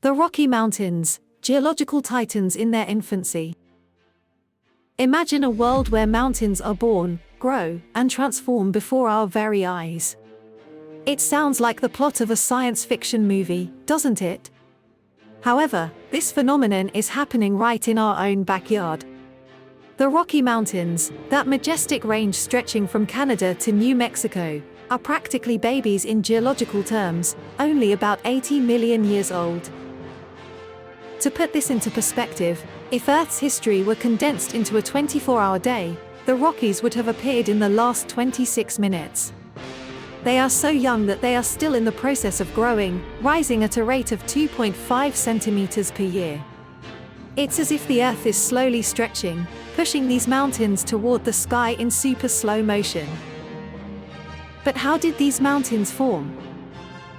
The Rocky Mountains, geological titans in their infancy. Imagine a world where mountains are born, grow, and transform before our very eyes. It sounds like the plot of a science fiction movie, doesn't it? However, this phenomenon is happening right in our own backyard. The Rocky Mountains, that majestic range stretching from Canada to New Mexico, are practically babies in geological terms, only about 80 million years old. To put this into perspective, if Earth's history were condensed into a 24-hour day, the Rockies would have appeared in the last 26 minutes. They are so young that they are still in the process of growing, rising at a rate of 2.5 centimeters per year. It's as if the Earth is slowly stretching, pushing these mountains toward the sky in super slow motion. But how did these mountains form?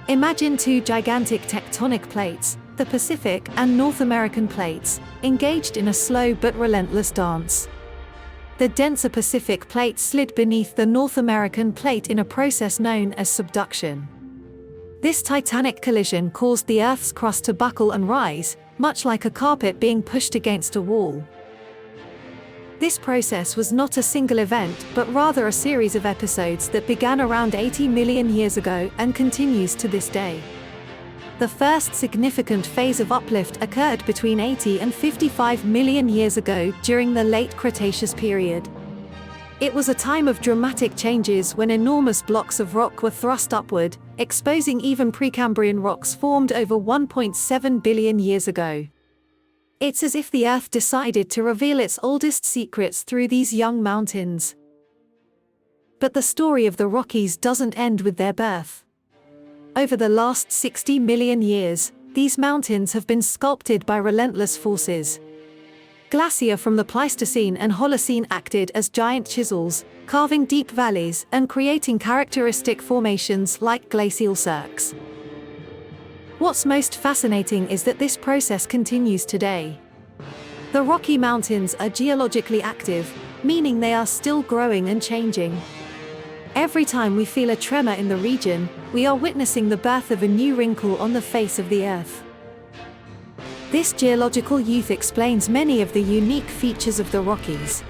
Imagine two gigantic tectonic plates, the Pacific and North American plates, engaged in a slow but relentless dance. The denser Pacific plate slid beneath the North American plate in a process known as subduction. This titanic collision caused the Earth's crust to buckle and rise, much like a carpet being pushed against a wall. This process was not a single event, but rather a series of episodes that began around 80 million years ago and continues to this day. The first significant phase of uplift occurred between 80 and 55 million years ago during the late Cretaceous period. It was a time of dramatic changes when enormous blocks of rock were thrust upward, exposing even Precambrian rocks formed over 1.7 billion years ago. It's as if the Earth decided to reveal its oldest secrets through these young mountains. But the story of the Rockies doesn't end with their birth. Over the last 60 million years, these mountains have been sculpted by relentless forces. Glacier from the Pleistocene and Holocene acted as giant chisels, carving deep valleys and creating characteristic formations like glacial cirques. What's most fascinating is that this process continues today. The Rocky Mountains are geologically active, meaning they are still growing and changing. Every time we feel a tremor in the region, we are witnessing the birth of a new wrinkle on the face of the Earth. This geological youth explains many of the unique features of the Rockies.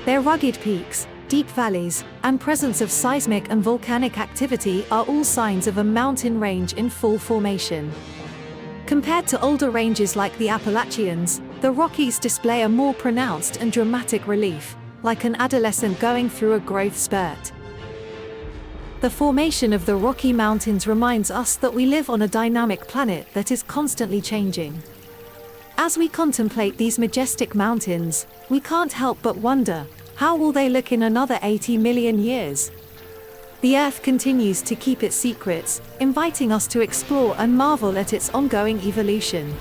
Their rugged peaks, deep valleys, and presence of seismic and volcanic activity are all signs of a mountain range in full formation. Compared to older ranges like the Appalachians, the Rockies display a more pronounced and dramatic relief, like an adolescent going through a growth spurt. The formation of the Rocky Mountains reminds us that we live on a dynamic planet that is constantly changing. As we contemplate these majestic mountains, we can't help but wonder, how will they look in another 80 million years? The Earth continues to keep its secrets, inviting us to explore and marvel at its ongoing evolution.